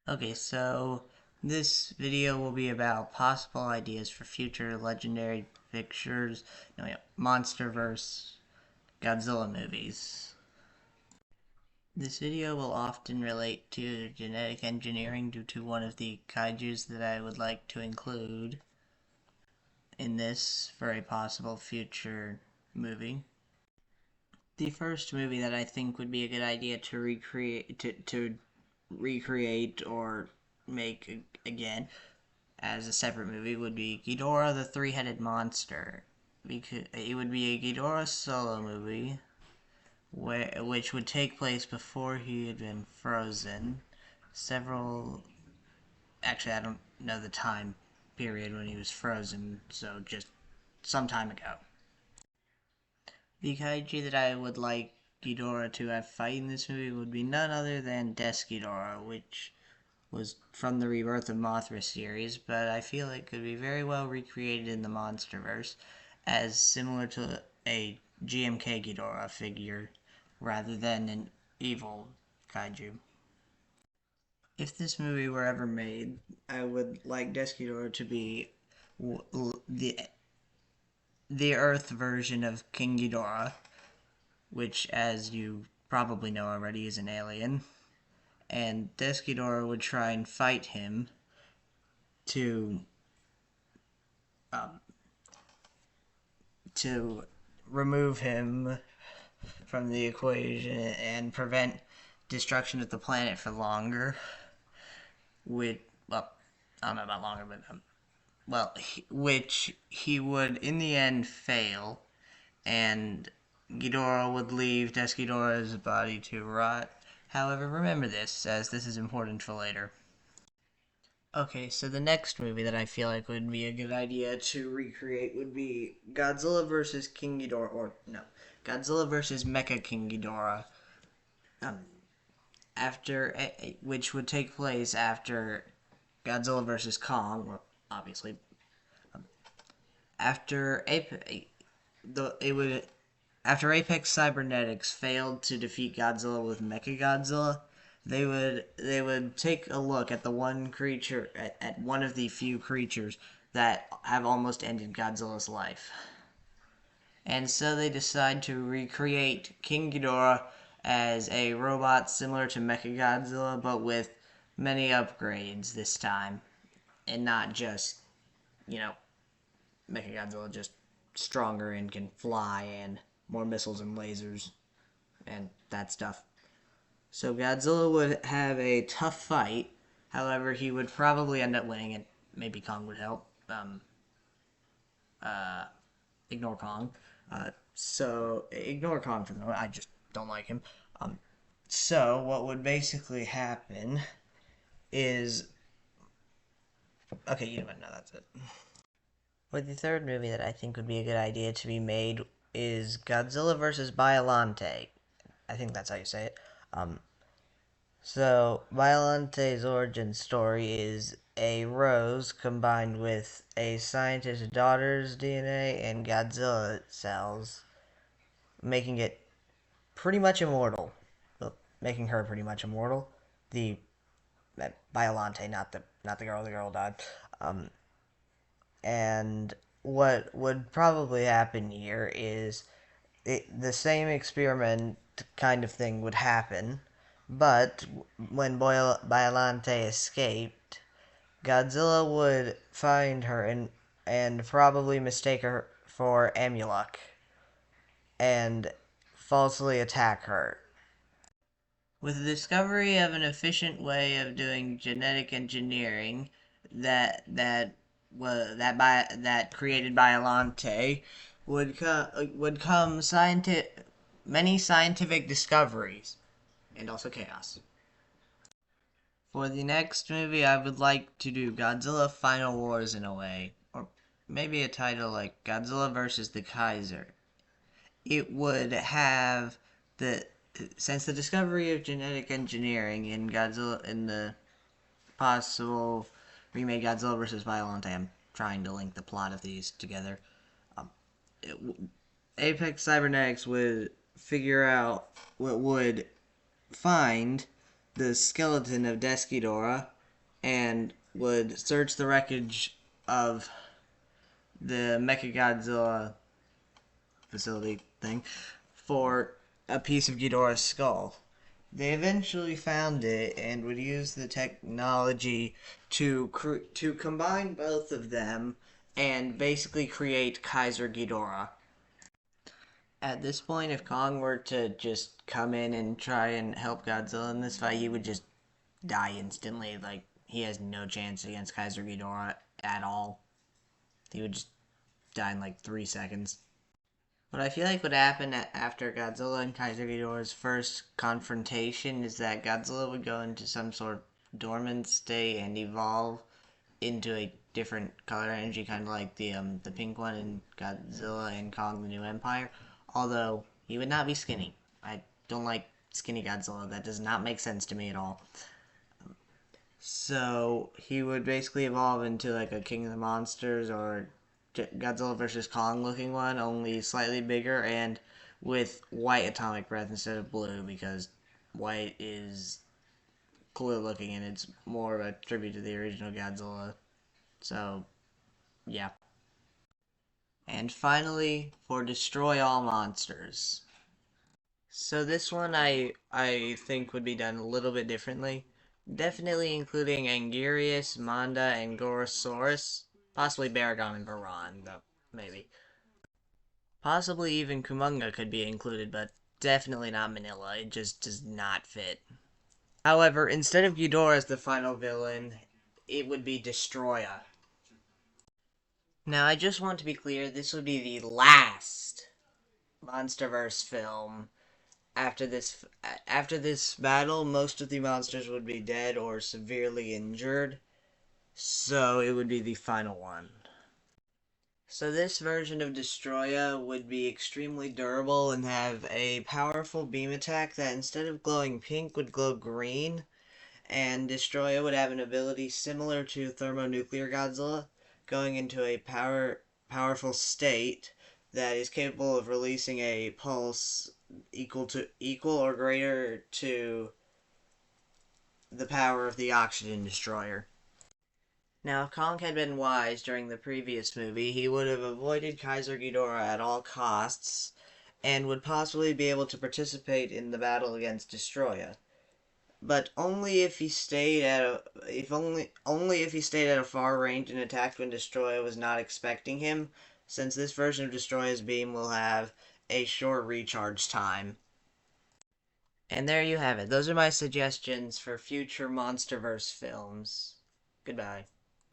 Okay, so this video will be about possible ideas for future legendary pictures, Monsterverse Godzilla movies. This video will often relate to genetic engineering due to one of the kaijus that I would like to include in this for a possible future movie. The first movie that I think would be a good idea to recreate or make again as a separate movie would be Ghidorah the Three-Headed Monster. Because it would be a Ghidorah solo movie which would take place before he had been frozen. Several. Actually, I don't know the time period when he was frozen, so just some time ago. The kaiju that I would like Ghidorah to have fight in this movie would be none other than Death Ghidorah, which was from the Rebirth of Mothra series, but I feel it could be very well recreated in the Monsterverse as similar to a GMK Ghidorah figure rather than an evil kaiju. If this movie were ever made, I would like Death Ghidorah to be the Earth version of King Ghidorah, which, as you probably know already, is an alien. And Death Ghidorah would try and fight him to um, to remove him from the equation and prevent destruction of the planet for longer. With well, I don't know about longer, but which he would in the end fail, and Ghidorah would leave Death Ghidorah's body to rot. However, remember this, as this is important for later. Okay, so the next movie that I feel like would be a good idea to recreate would be Godzilla vs. King Ghidorah, or no, Godzilla vs. Mecha King Ghidorah. Um, which would take place after Godzilla vs. Kong, well, obviously. After it would after Apex Cybernetics failed to defeat Godzilla with Mechagodzilla, they would take a look at the one creature at one of the few creatures that have almost ended Godzilla's life. And so they decide to recreate King Ghidorah as a robot similar to Mechagodzilla, but with many upgrades this time, and not just, you know, Mechagodzilla just stronger and can fly and more missiles and lasers and that stuff. So Godzilla would have a tough fight. However, he would probably end up winning, and maybe Kong would help. Ignore Kong. So ignore Kong for the moment. I just don't like him. So what would basically happen is okay. You know what? No, that's it. For the third movie that I think would be a good idea to be made is Godzilla vs. Biollante. I think that's how you say it. So Biolante's origin story is a rose combined with a scientist's daughter's DNA and Godzilla cells, making it pretty much immortal. Well, making her pretty much immortal. The Biolante, not the girl. The girl died. And what would probably happen here is the same experiment kind of thing would happen, but when Biolante escaped, Godzilla would find her and probably mistake her for Amulek and falsely attack her. With the discovery of an efficient way of doing genetic engineering that created Biolante would come many scientific discoveries and also chaos. For the next movie, I would like to do Godzilla Final Wars in a way, or maybe a title like Godzilla versus the Kaiser. It would have the since the discovery of genetic engineering in Godzilla in the possible remade Godzilla vs. Violante. I'm trying to link the plot of these together. It, Apex Cybernetics would figure out what would find the skeleton of Ghidorah and would search the wreckage of the Mechagodzilla facility thing for a piece of Ghidorah's skull. They eventually found it and would use the technology to combine both of them and basically create Kaiser Ghidorah. At this point, if Kong were to just come in and try and help Godzilla in this fight, he would just die instantly. Like, he has no chance against Kaiser Ghidorah at all. He would just die in like 3 seconds. What I feel like would happen after Godzilla and Kaiser Ghidorah's first confrontation is that Godzilla would go into some sort of dormant state and evolve into a different color energy, kind of like the pink one in Godzilla and Kong: The New Empire. Although he would not be skinny. I don't like skinny Godzilla. That does not make sense to me at all. So he would basically evolve into like a King of the Monsters or Godzilla versus Kong looking one, only slightly bigger and with white atomic breath instead of blue, because white is cooler looking and it's more of a tribute to the original Godzilla. So, yeah. And finally, for Destroy All Monsters. So this one I think would be done a little bit differently. Definitely including Angirius, Manda, and Gorosaurus. Possibly Baragon and Varan, though. Maybe. Possibly even Kumunga could be included, but definitely not Manila. It just does not fit. However, instead of Ghidorah as the final villain, it would be Destroya. Now, I just want to be clear, this would be the last Monsterverse film. After this battle, most of the monsters would be dead or severely injured, so it would be the final one. So this version of Destroya would be extremely durable and have a powerful beam attack that instead of glowing pink would glow green, and Destroya would have an ability similar to Thermonuclear Godzilla, going into a powerful state that is capable of releasing a pulse equal or greater to the power of the Oxygen Destroyer. Now, if Kong had been wise during the previous movie, he would have avoided Kaiser Ghidorah at all costs, and would possibly be able to participate in the battle against Destroya. But only if he stayed at a far range and attacked when Destroya was not expecting him, since this version of Destroya's beam will have a short recharge time. And there you have it. Those are my suggestions for future Monsterverse films. Goodbye.